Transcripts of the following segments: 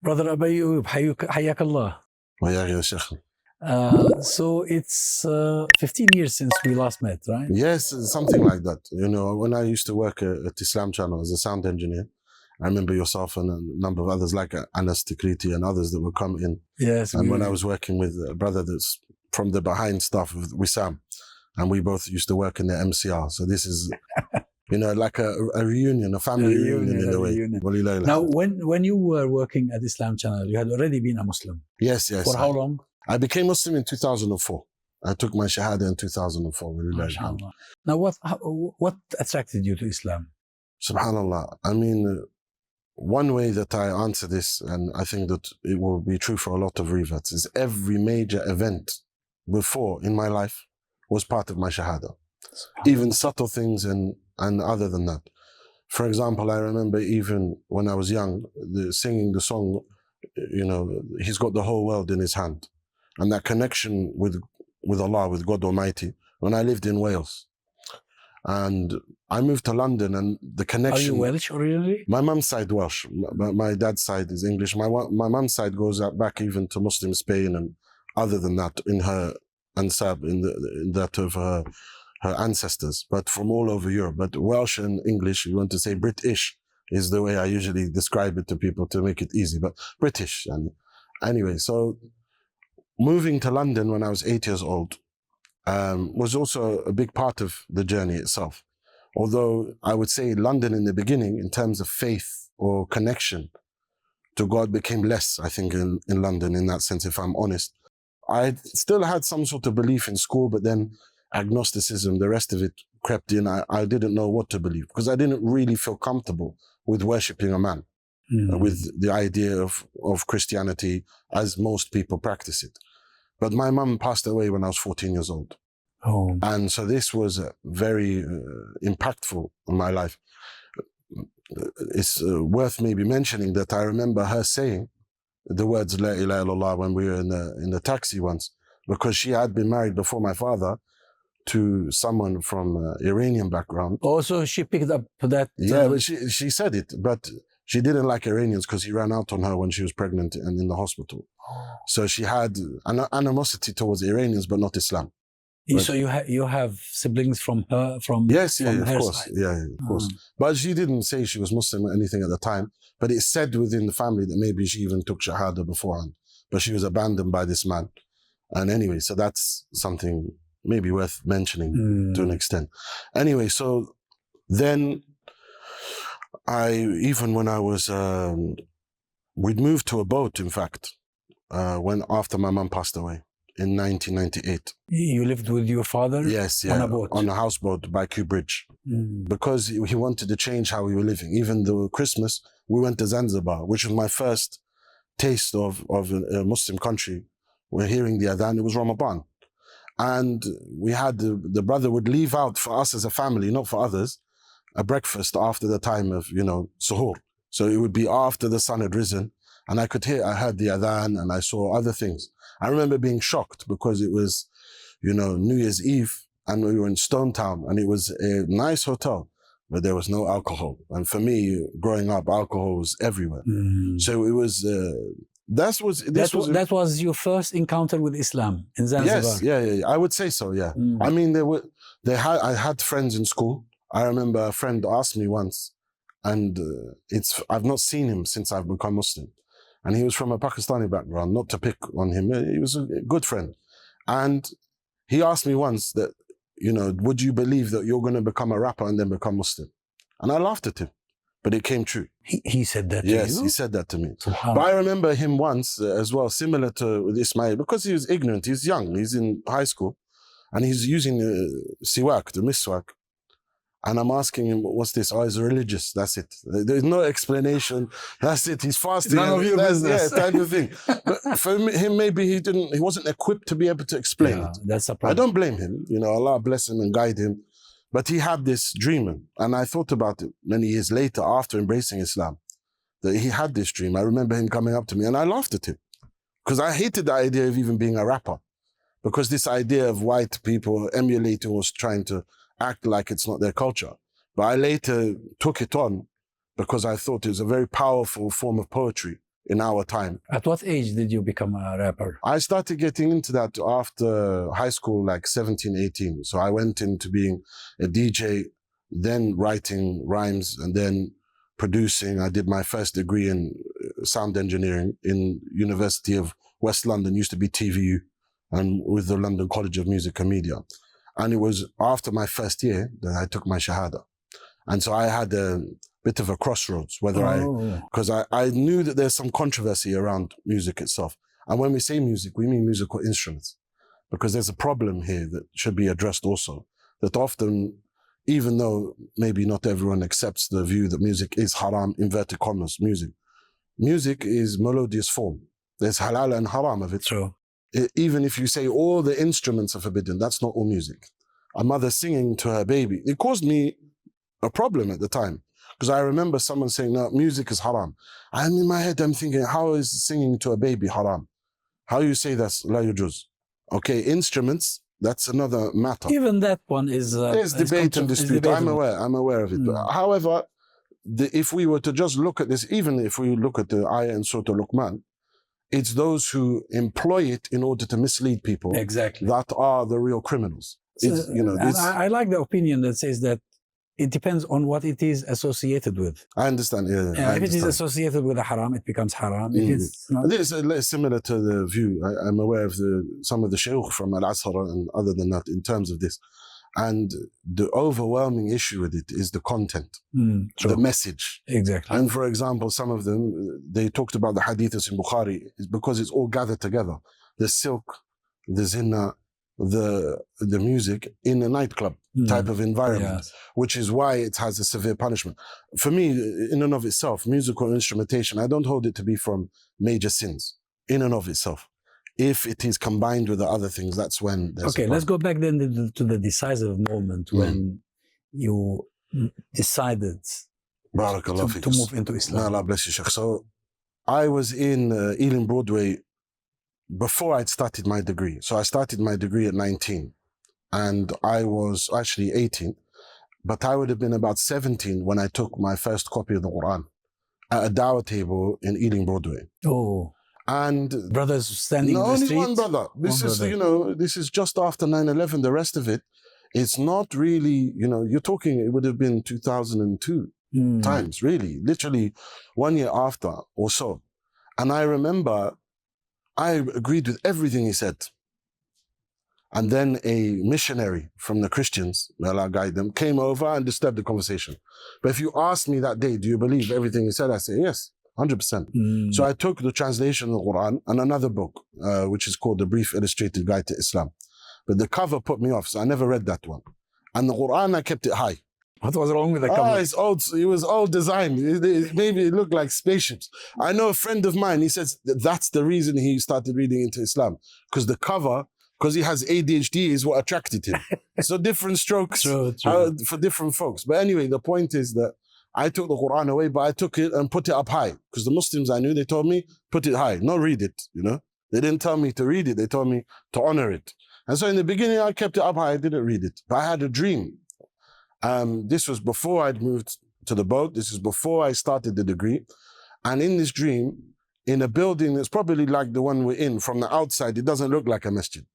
Brother Abayub, حياك الله. وياك يا شيخ. So it's 15 years since we last met, right? Yes, something like that. You know, when I used to work at Islam Channel as a sound engineer, I remember yourself and a number of others like Anas Tikriti and others that would come in. Yes. And when I was working with a brother that's from the behind stuff with Wissam, and we both used to work in the MCR. So this is, you know, like a reunion, a family reunion in a way. Now, when you were working at Islam Channel, you had already been a Muslim. Yes. For how long? I became Muslim in 2004. I took my Shahada in 2004. Now, what attracted you to Islam? Subhanallah. I mean, one way that I answer this, and I think that it will be true for a lot of reverts, is every major event before in my life was part of my Shahada. Even subtle things and other than that. For example, I remember even when I was young, singing the song, you know, he's got the whole world in his hand. And that connection with Allah, with God Almighty, when I lived in Wales. And I moved to London and the connection... Are you Welsh originally? My mum's side Welsh, my dad's side is English. My mum's side goes back even to Muslim Spain, and other than that, in her ansab, in that of her ancestors, but from all over Europe. But Welsh and English, you want to say British, is the way I usually describe it to people to make it easy, but British. And anyway, so moving to London when I was 8 years old was also a big part of the journey itself. Although I would say London in the beginning, in terms of faith or connection to God, became less, I think, in London in that sense, if I'm honest. I still had some sort of belief in school, but then agnosticism, the rest of it crept in. I didn't know what to believe because I didn't really feel comfortable with worshipping a man, with the idea of Christianity as most people practice it. But my mum passed away when I was 14 years old. Oh. And so this was very impactful in my life. It's worth maybe mentioning that I remember her saying the words La ilaha illallah when we were in the taxi once, because she had been married before my father to someone from Iranian background. Oh, so she picked up that... Yeah, but she said it, but she didn't like Iranians because he ran out on her when she was pregnant and in the hospital. So she had an animosity towards Iranians, but not Islam. So you have siblings from her, yes, from of her course. side? Yeah, of course. But she didn't say she was Muslim or anything at the time. But it's said within the family that maybe she even took Shahada beforehand. But she was abandoned by this man. And anyway, so that's something maybe worth mentioning to an extent. Anyway, so then even when I was, we'd moved to a boat, in fact, after my mum passed away in 1998. You lived with your father? Yes, yeah, on a boat? On a houseboat by Kew Bridge. Because he wanted to change how we were living. Even though Christmas, we went to Zanzibar, which was my first taste of a Muslim country. We're hearing the Adhan, it was Ramadan. And we had, the brother would leave out for us as a family, not for others, a breakfast after the time of, suhoor. So it would be after the sun had risen. And I heard the Adhan and I saw other things. I remember being shocked because it was, New Year's Eve and we were in Stone Town and it was a nice hotel, but there was no alcohol. And for me, growing up, alcohol was everywhere. So it was, that was your first encounter with Islam in Zanzibar? Yes, yeah. I would say so, yeah. I mean, I had friends in school. I remember a friend asked me once, and I've not seen him since I've become Muslim. And he was from a Pakistani background, not to pick on him. He was a good friend. And he asked me once that, would you believe that you're going to become a rapper and then become Muslim? And I laughed at him, but it came true. He said that to you? Yes, he said that to me. But I remember him once as well, similar to Ismail, because he was ignorant, he's young, he's in high school, and he's using siwak, the miswak. And I'm asking him, what's this? Oh, he's religious. That's it. There's no explanation. That's it. He's fasting. None of your business. Yeah, type of thing. But for him, maybe he wasn't equipped to be able to explain it. That's a problem. I don't blame him. Allah bless him and guide him. But he had this dream. And I thought about it many years later after embracing Islam, that he had this dream. I remember him coming up to me and I laughed at him because I hated the idea of even being a rapper, because this idea of white people emulating was trying to act like it's not their culture. But I later took it on because I thought it was a very powerful form of poetry in our time. At what age did you become a rapper? I started getting into that after high school, like 17, 18. So I went into being a DJ, then writing rhymes, and then producing. I did my first degree in sound engineering in University of West London, used to be TVU, and with the London College of Music and Media. And it was after my first year that I took my Shahada. And so I had a bit of a crossroads, because I knew that there's some controversy around music itself. And when we say music, we mean musical instruments, because there's a problem here that should be addressed also, that often, even though maybe not everyone accepts the view that music is haram, inverted commas, music is melodious form. There's halal and haram of it. True. Even if you say all the instruments are forbidden, that's not all music. A mother singing to her baby, it caused me a problem at the time, because I remember someone saying, no, music is haram. And in my head, I'm thinking, how is singing to a baby haram? How you say that's la yujuz? Okay, instruments, that's another matter. Even that one is... There's debate and dispute. I'm aware of it. But however, if we were to just look at this, even if we look at the ayah in Surah Luqman, it's those who employ it in order to mislead people that are the real criminals. I like the opinion that says that it depends on what it is associated with. I understand. If it is associated with a haram, it becomes haram. This is similar to the view. I'm aware of some of the shaykh from Al-Asra and other than that in terms of this. And the overwhelming issue with it is the content, the message. Exactly. And for example, some of them, they talked about the hadiths in Bukhari, is because it's all gathered together. The silk, the zina, the music in a nightclub type of environment, which is why it has a severe punishment. For me, in and of itself, musical instrumentation, I don't hold it to be from major sins, in and of itself. If it is combined with the other things, that's when there's Okay, let's go back then to the decisive moment when you decided to move into Islam. Allah bless you, Sheikh. So I was in Ealing Broadway before I'd started my degree. So I started my degree at 19 and I was actually 18, but I would have been about 17 when I took my first copy of the Quran at a dawah table in Ealing Broadway. Oh. And brothers standing in the only street? one brother. This is just after 9/11. The rest of it, it's not really, you're talking, it would have been 2002 times, really, literally 1 year after or so. And I remember I agreed with everything he said. And then a missionary from the Christians, may Allah guide them, came over and disturbed the conversation. But if you asked me that day, do you believe everything he said? I say, yes. 100%. So I took the translation of the Quran and another book, which is called The Brief Illustrated Guide to Islam. But the cover put me off, so I never read that one. And the Quran, I kept it high. What was wrong with the cover? It's old. It was old design. Maybe it looked like spaceships. I know a friend of mine, he says that's the reason he started reading into Islam. Because the cover, because he has ADHD, is what attracted him. So different strokes for different folks. But anyway, the point is that I took the Quran away, but I took it and put it up high. Because the Muslims I knew, they told me, put it high, not read it, They didn't tell me to read it, they told me to honor it. And so in the beginning, I kept it up high, I didn't read it. But I had a dream. This was before I'd moved to the boat, this is before I started the degree. And in this dream, in a building that's probably like the one we're in, from the outside, it doesn't look like a masjid.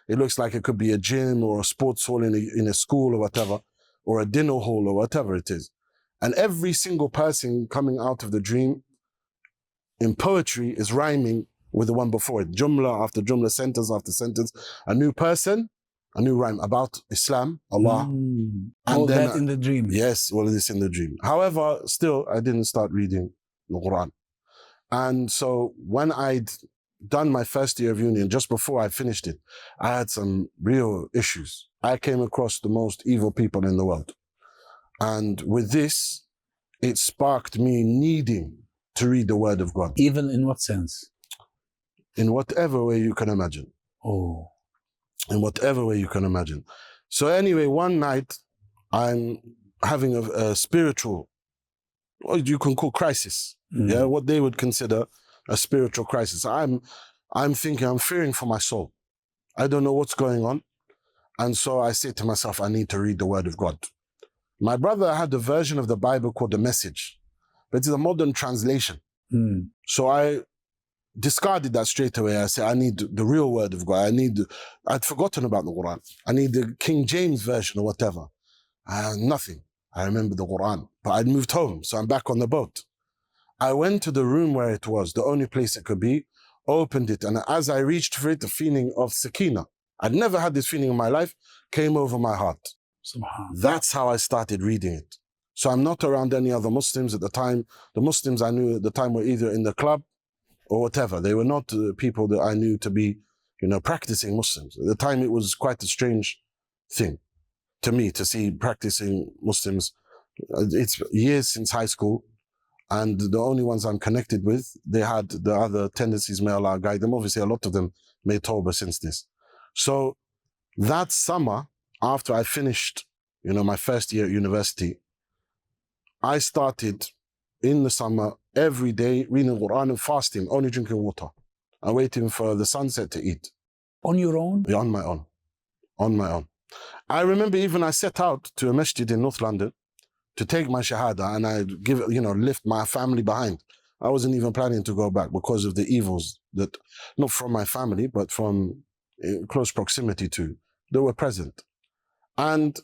It looks like it could be a gym or a sports hall in a school or whatever, or a dinner hall or whatever it is. And every single person coming out of the dream in poetry is rhyming with the one before it. Jumla after jumla, sentence after sentence. A new person, a new rhyme about Islam, Allah. And all that in the dream. Yes, all of this in the dream. However, still, I didn't start reading the Quran. And so when I'd done my first year of uni, and just before I finished it, I had some real issues. I came across the most evil people in the world. And with this, it sparked me needing to read the Word of God. Even in what sense? In whatever way you can imagine. Oh. In whatever way you can imagine. So anyway, one night, I'm having a spiritual, what you can call crisis. Yeah, what they would consider a spiritual crisis. I'm thinking, I'm fearing for my soul. I don't know what's going on. And so I say to myself, I need to read the Word of God. My brother had a version of the Bible called The Message, but it's a modern translation. So I discarded that straight away. I said, I need the real word of God. I'd forgotten about the Quran. I need the King James version or whatever. Nothing. I remember the Quran, but I'd moved home, so I'm back on the boat. I went to the room where it was, the only place it could be, opened it, and as I reached for it, the feeling of sakina, I'd never had this feeling in my life, came over my heart. That's how I started reading it. So I'm not around any other Muslims at the time. The Muslims I knew at the time were either in the club or whatever. They were not people that I knew to be, practicing Muslims. At the time, it was quite a strange thing to me to see practicing Muslims. It's years since high school, and the only ones I'm connected with, they had the other tendencies, may Allah guide them. Obviously, a lot of them made tawbah since this. So that summer, after I finished, my first year at university, I started in the summer every day reading the Quran and fasting, only drinking water and waiting for the sunset to eat. On your own? Yeah, on my own. On my own. I remember even I set out to a masjid in North London to take my shahada, and I lift my family behind. I wasn't even planning to go back because of the evils that, not from my family, but from close proximity to, they were present. And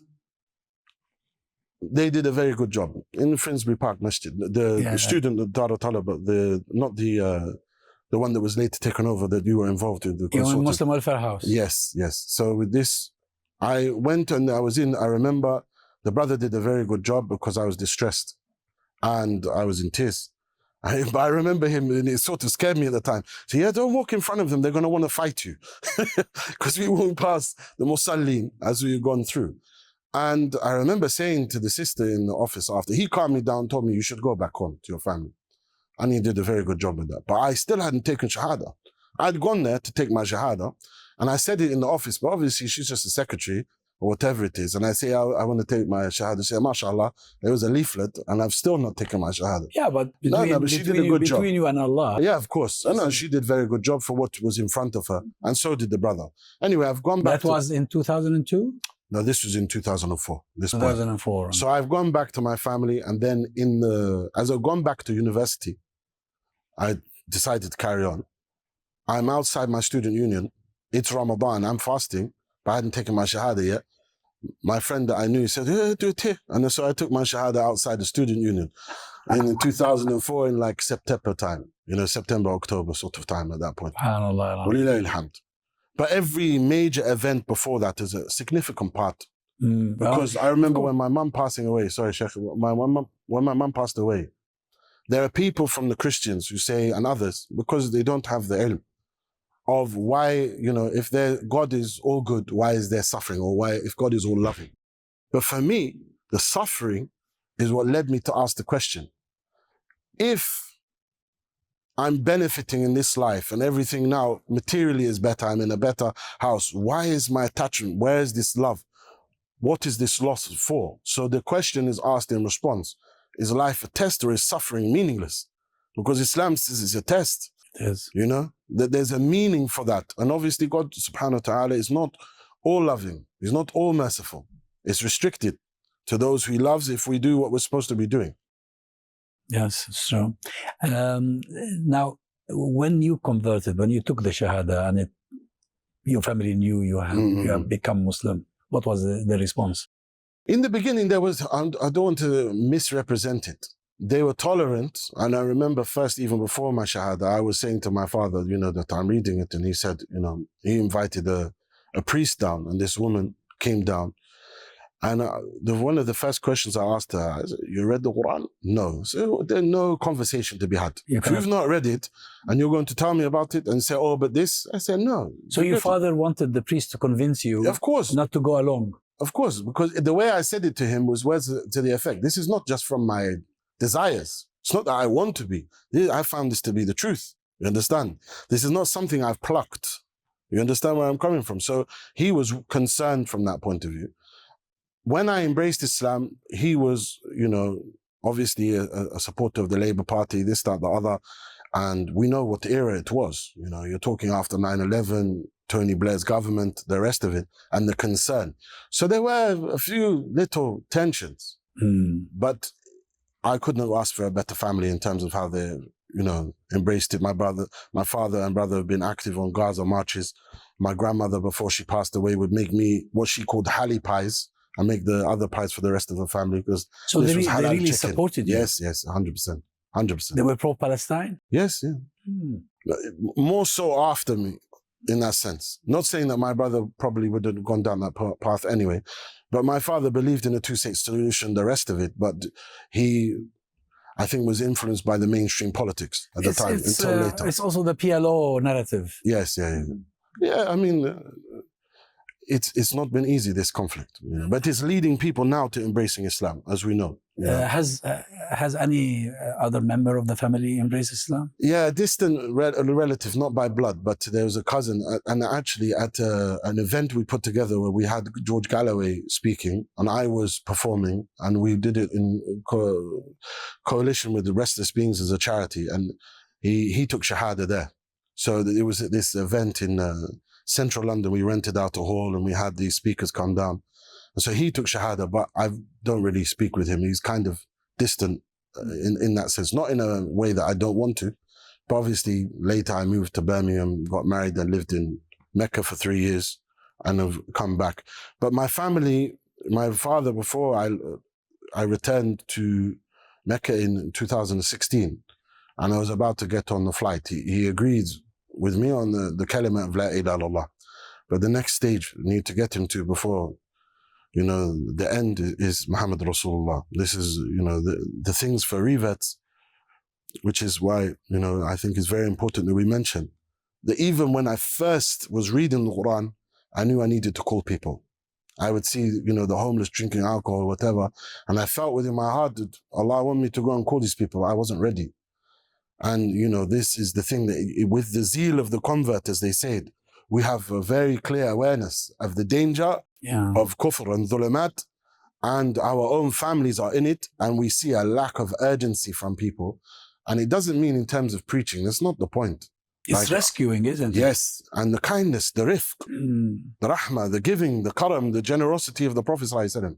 they did a very good job in Finsbury Park Masjid. The student, the Dar al-Talaba, not the one that was later taken over, that you were involved in. The Muslim Welfare House. Yes. So with this, I went and I remember the brother did a very good job because I was distressed and I was in tears. But I remember him, and it sort of scared me at the time. So yeah, don't walk in front of them. They're going to want to fight you. Because we walked past the Musallin as we were gone through. And I remember saying to the sister in the office after, he calmed me down, told me, you should go back home to your family. And he did a very good job with that. But I still hadn't taken shahada. I'd gone there to take my shahada, and I said it in the office, but obviously she's just a secretary or whatever it is. And I say, I want to take my shahada. She said, mashallah, there was a leaflet, and I've still not taken my shahada. Yeah, but but she did a good job. Between you and Allah. Yeah, of course. And she did a very good job for what was in front of her. And so did the brother. Anyway, I've gone back. That was in 2002? No, this was in 2004. 2004. So I've gone back to my family, and then as I've gone back to university, I decided to carry on. I'm outside my student union. It's Ramadan. I'm fasting, but I hadn't taken my shahada yet. My friend that I knew said, do it here. And so I took my shahada outside the student union. And in 2004, in like September time, September, October sort of time at that point. SubhanAllah. Walillahi alhamd. But every major event before that is a significant part. Because I remember when my mum passing away, sorry, Sheikh, when my mum passed away, there are people from the Christians who say, and others, because they don't have the ilm of why, if God is all good, why is there suffering? Or why, if God is all loving? But for me, the suffering is what led me to ask the question. If I'm benefiting in this life and everything now materially is better, I'm in a better house, why is my attachment? Where is this love? What is this loss for? So the question is asked in response. Is life a test, or is suffering meaningless? Because Islam says it's a test. It is. That there's a meaning for that. And obviously God subhanahu wa ta'ala is not all loving. He's not all merciful. It's restricted to those who he loves if we do what we're supposed to be doing. Yes, it's true. Now, when you converted, when you took the Shahada and your family knew you have become Muslim, what was the response? In the beginning, there was, I don't want to misrepresent it. They were tolerant. And I remember first, even before my Shahada, I was saying to my father, that I'm reading it. And he said, he invited a priest down, and this woman came down. And one of the first questions I asked her, I said, you read the Quran? No. So there's no conversation to be had. If you've not read it and you're going to tell me about it and say, oh, but this, I said, no. So your father wanted the priest to convince you, of course, not to go along? Of course, because the way I said it to him was words to the effect. This is not just from my desires. It's not that I want to be. I found this to be the truth. You understand? This is not something I've plucked. You understand where I'm coming from? So he was concerned from that point of view. When I embraced Islam, he was, obviously a supporter of the Labour Party, this, that, the other. And we know what era it was. You're talking after 9/11, Tony Blair's government, the rest of it, and the concern. So there were a few little tensions, but I couldn't have asked for a better family in terms of how they, embraced it. My father and brother have been active on Gaza marches. My grandmother, before she passed away, would make me what she called halal pies and make the other pies for the rest of the family, because So this they was halal really chicken. supported you? Yes, 100%. 100%. They were pro-Palestine? Yes, yeah. More so after me, in that sense. Not saying that my brother probably would have gone down that path anyway, but my father believed in a two-state solution, the rest of it, but he, I think, was influenced by the mainstream politics at the time, until later. It's also the PLO narrative. Yes, yeah. Yeah, I mean, it's not been easy, this conflict, but it's leading people now to embracing Islam, as we know. Has any other member of the family embraced Islam? Yeah, a distant relative, not by blood, but there was a cousin, and actually at an event we put together where we had George Galloway speaking and I was performing, and we did it in coalition with the Restless Beings as a charity, and he took Shahada there. So it was at this event in central London. We rented out a hall and we had these speakers come down. And so he took Shahada, but I don't really speak with him. He's kind of distant in that sense. Not in a way that I don't want to, but obviously later I moved to Birmingham, got married and lived in Mecca for 3 years and have come back. But my family, my father, before I returned to Mecca in 2016 and I was about to get on the flight, he agreed with me on the kalima of La ilaha illallah. But the next stage we need to get him to before, the end is Muhammad Rasulullah. This is, the things for revets, which is why, I think it's very important that we mention that even when I first was reading the Quran, I knew I needed to call people. I would see, the homeless drinking alcohol, whatever, and I felt within my heart that Allah wanted me to go and call these people. I wasn't ready. And, this is the thing that with the zeal of the convert, as they said, we have a very clear awareness of the danger of kufr and dhulumat, and our own families are in it, and we see a lack of urgency from people. And it doesn't mean in terms of preaching. That's not the point. It's rescuing, isn't it? Yes, and the kindness, the rifq, the rahmah, the giving, the karam, the generosity of the Prophet ﷺ,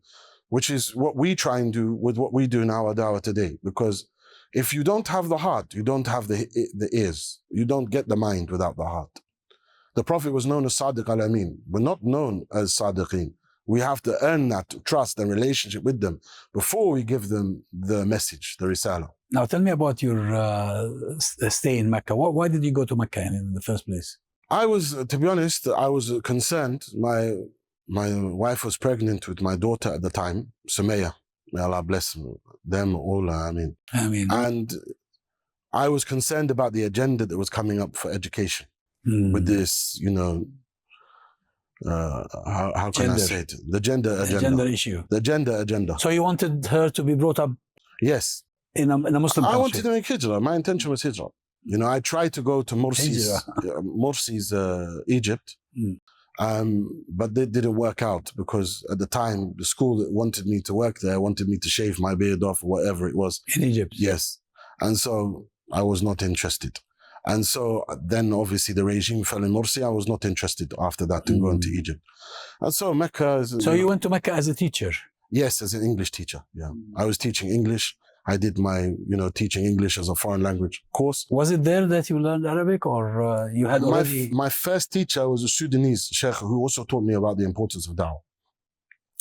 which is what we try and do with what we do in our dawah today. Because if you don't have the heart, you don't have the ears. You don't get the mind without the heart. The Prophet was known as Sadiq al-Amin. We're not known as Sadiqeen. We have to earn that trust and relationship with them before we give them the message, the risala. Now tell me about your stay in Mecca. Why did you go to Mecca in the first place? I was, to be honest, I was concerned. My wife was pregnant with my daughter at the time, Sumaya. May Allah bless them all, I mean. And I was concerned about the agenda that was coming up for education. With this, how can I say it? The gender agenda. The gender issue. The gender agenda. So you wanted her to be brought up? Yes. In a Muslim country? I wanted to make hijrah. My intention was hijrah. I tried to go to Morsi's Egypt, but that didn't work out because at the time, the school that wanted me to work there wanted me to shave my beard off or whatever it was. In Egypt? Yes. And so I was not interested. And so then obviously the regime fell in Morsi. I was not interested after that in going to Egypt. And so Mecca... So you went to Mecca as a teacher? Yes, as an English teacher, yeah. I was teaching English. I did my, teaching English as a foreign language course. Was it there that you learned Arabic or you had already... My first teacher was a Sudanese sheikh who also taught me about the importance of da'wah.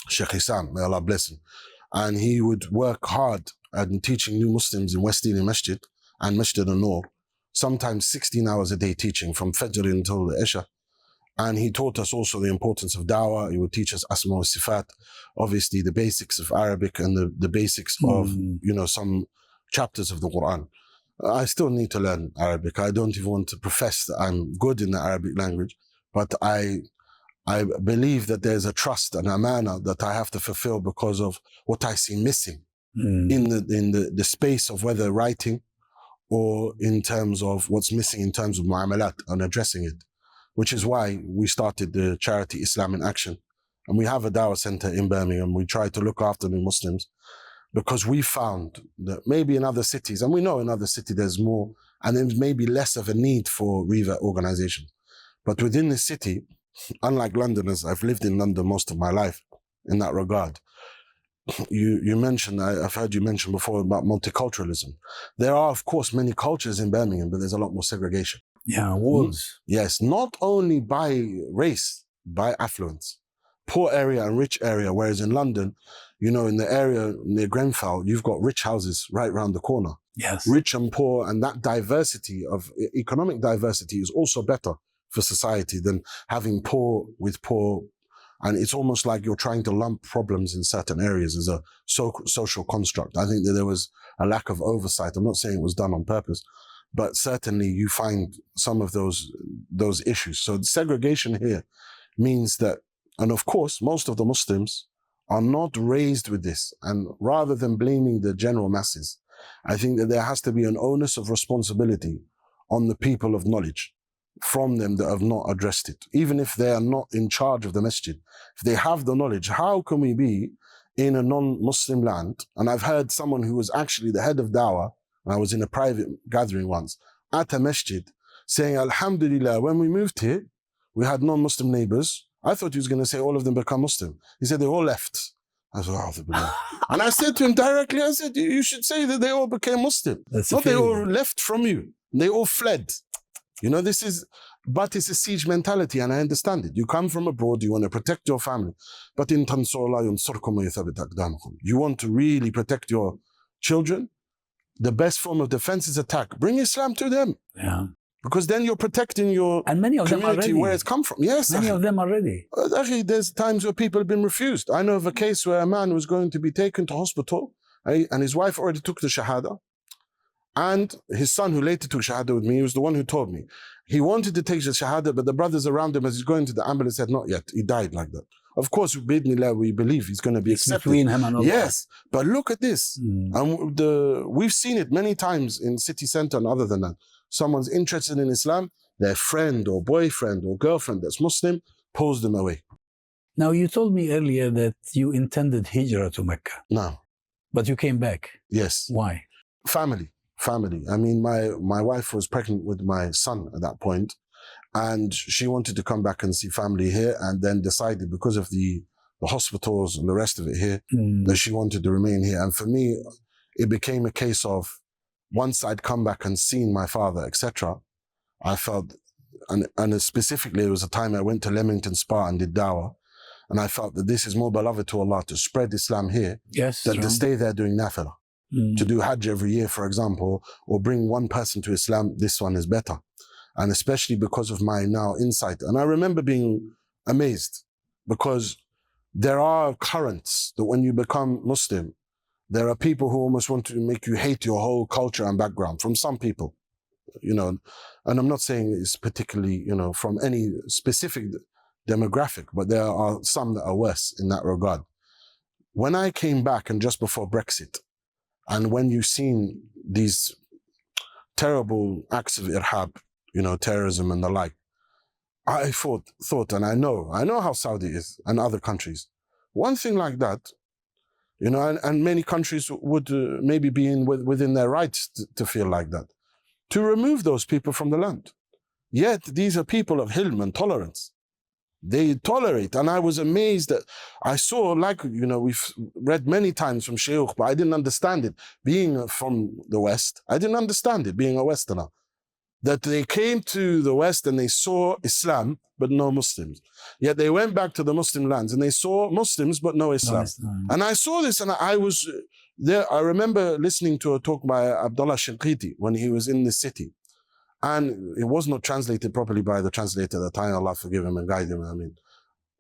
Sheikh Hissam, may Allah bless him. And he would work hard at teaching new Muslims in West Indian Masjid and Masjid al-Noor. Sometimes 16 hours a day teaching from Fajr until the Isha. And he taught us also the importance of da'wah. He would teach us asma wa sifat, obviously the basics of Arabic and the basics of, some chapters of the Quran. I still need to learn Arabic. I don't even want to profess that I'm good in the Arabic language, but I believe that there's a trust and amana that I have to fulfill because of what I see missing in the space of whether writing or in terms of what's missing in terms of mu'amalat and addressing it, which is why we started the charity Islam in Action. And we have a dawah center in Birmingham. We try to look after the Muslims because we found that maybe in other cities, and we know in other cities there's more, and there's maybe less of a need for revert organization. But within the city, unlike Londoners, I've lived in London most of my life in that regard, you mentioned, I've heard you mention before about multiculturalism. There are, of course, many cultures in Birmingham, but there's a lot more segregation. Yeah, walls. Yes, not only by race, by affluence. Poor area and rich area, whereas in London, you know, in the area near Grenfell, you've got rich houses right around the corner. Yes. Rich and poor, and that diversity of economic diversity is also better for society than having poor with poor. And it's almost like you're trying to lump problems in certain areas as a social construct. I think that there was a lack of oversight. I'm not saying it was done on purpose, but certainly you find some of those issues. So segregation here means that, and of course, most of the Muslims are not raised with this. And rather than blaming the general masses, I think that there has to be an onus of responsibility on the people of knowledge from them that have not addressed it. Even if they are not in charge of the masjid, if they have the knowledge, how can we be in a non-Muslim land? And I've heard someone who was actually the head of dawah, and I was in a private gathering once, at a masjid, saying, Alhamdulillah, when we moved here, we had non-Muslim neighbors. I thought he was going to say all of them become Muslim. He said they all left. I was like, and I said to him directly, I said, you should say that they all became Muslim. Not they all left from you. They all fled. You know, but it's a siege mentality, and I understand it. You come from abroad, you want to protect your family. But in Tansola, you want to really protect your children. The best form of defense is attack. Bring Islam to them. Yeah. Because then you're protecting your and many of community them where it's come from. Yes. Many of them already. Actually, there's times where people have been refused. I know of a case where a man was going to be taken to hospital, and his wife already took the Shahada. And his son, who later took Shahada with me, he was the one who told me. He wanted to take the Shahada, but the brothers around him, as he's going to the ambulance, said, not yet. He died like that. Of course, we believe he's going to be accepted. Between him and Allah. Yes, but look at this. And we've seen it many times in city center and other than that. Someone's interested in Islam, their friend or boyfriend or girlfriend that's Muslim pulls them away. Now, you told me earlier that you intended hijrah to Mecca. No. But you came back. Yes. Why? Family. I mean, my wife was pregnant with my son at that point, and she wanted to come back and see family here, and then decided because of the hospitals and the rest of it here, that she wanted to remain here. And for me, it became a case of once I'd come back and seen my father, etc., I felt, and specifically it was a time I went to Leamington Spa and did dawah, and I felt that this is more beloved to Allah to spread Islam here than to stay there doing nafilah. To do Hajj every year, for example, or bring one person to Islam, this one is better. And especially because of my now insight. And I remember being amazed because there are currents that when you become Muslim, there are people who almost want to make you hate your whole culture and background from some people, you know. And I'm not saying it's particularly, you know, from any specific demographic, but there are some that are worse in that regard. When I came back and just before Brexit, and when you've seen these terrible acts of irhab, you know, terrorism and the like, I thought, and I know how Saudi is and other countries. One thing like that, you know, and many countries would maybe be within their rights to feel like that, to remove those people from the land. Yet these are people of hilm and tolerance. They tolerate. And I was amazed that I saw, like, you know, we've read many times from Shaykh, but I didn't understand it. Being from the West, I didn't understand it, being a Westerner. That they came to the West and they saw Islam, but no Muslims. Yet they went back to the Muslim lands and they saw Muslims, but no Islam. And I saw this and I was there. I remember listening to a talk by Abdullah Shinqiti when he was in the city. And it was not translated properly by the translator at the time. Allah forgive him and guide him. I mean,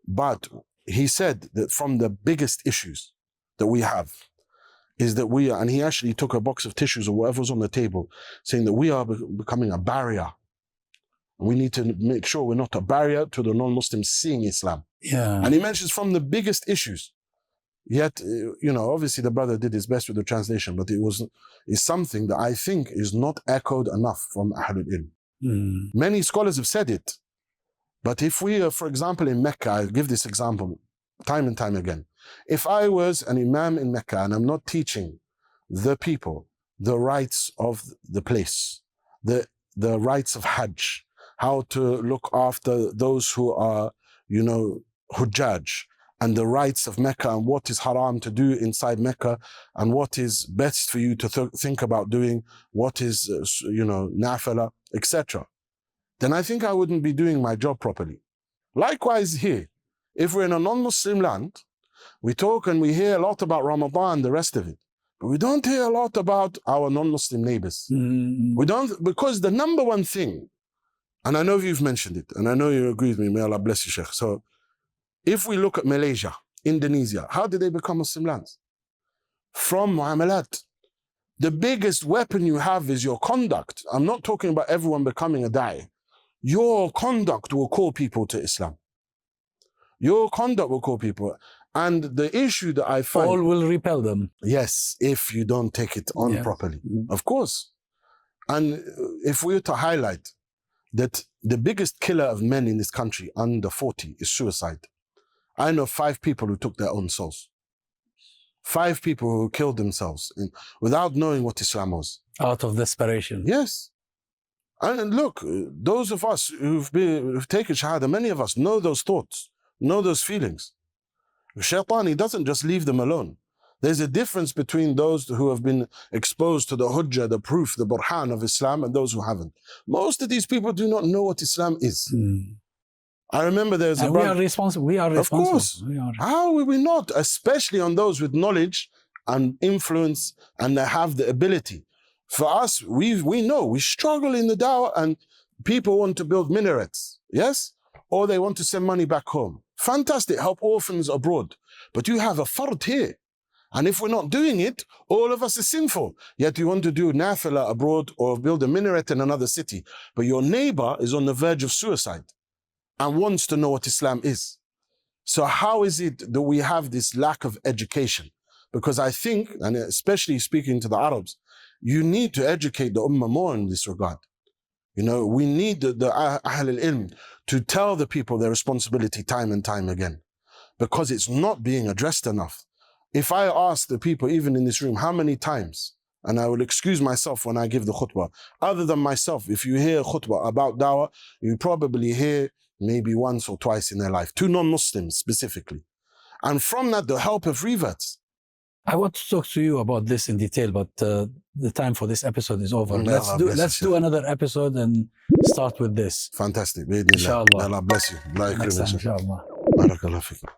but he said that from the biggest issues that we have is that we are, and he actually took a box of tissues or whatever was on the table, saying that we are becoming a barrier. We need to make sure we're not a barrier to the non-Muslims seeing Islam. Yeah. And he mentions from the biggest issues. Yet, you know, obviously the brother did his best with the translation, but it's something that I think is not echoed enough from Ahlul Ilm. Many scholars have said it, but if we are, for example, in Mecca, I give this example time and time again. If I was an imam in Mecca and I'm not teaching the people the rights of the place, the rights of Hajj, how to look after those who are, you know, Hujjaj, and the rights of Mecca and what is haram to do inside Mecca and what is best for you to think about doing, what is, nafala, etc., then I think I wouldn't be doing my job properly. Likewise here, if we're in a non-Muslim land, we talk and we hear a lot about Ramadan and the rest of it, but we don't hear a lot about our non-Muslim neighbors. We don't, because the number one thing, and I know you've mentioned it, and I know you agree with me, may Allah bless you, Sheikh. So if we look at Malaysia, Indonesia, how did they become Muslim lands? From mu'amalat. The biggest weapon you have is your conduct. I'm not talking about everyone becoming a da'i. Your conduct will call people to Islam. Your conduct will call people. And the issue that I find... All will repel them. Yes, if you don't take it on properly. Of course. And if we were to highlight that the biggest killer of men in this country under 40 is suicide. I know 5 people who took their own souls. 5 people who killed themselves without knowing what Islam was. Out of desperation. Yes. And look, those of us who've taken Shahada, many of us know those thoughts, know those feelings. Shaitan, he doesn't just leave them alone. There's a difference between those who have been exposed to the hujjah, the proof, the burhan of Islam, and those who haven't. Most of these people do not know what Islam is. I remember there's a brother... We are responsible. We are responsible. Of course. How will we not? Especially on those with knowledge and influence, and they have the ability. For us, we know, we struggle in the dawah, and people want to build minarets, yes? Or they want to send money back home. Fantastic, help orphans abroad. But you have a fard here. And if we're not doing it, all of us are sinful. Yet you want to do nafila abroad or build a minaret in another city. But your neighbor is on the verge of suicide and wants to know what Islam is. So how is it that we have this lack of education? Because I think, and especially speaking to the Arabs, you need to educate the ummah more in this regard. We need the Ahl al-Ilm to tell the people their responsibility time and time again, because it's not being addressed enough. If I ask the people, even in this room, how many times, and I will excuse myself when I give the khutbah, other than myself, if you hear khutbah about dawah, you probably hear maybe once or twice in their life, to non-Muslims specifically. And from that, the help of reverts. I want to talk to you about this in detail, but the time for this episode is over. Let's do another episode and start with this. Fantastic. Inshallah. Allah bless you. Allah Next time, inshallah. Barakallah fikum.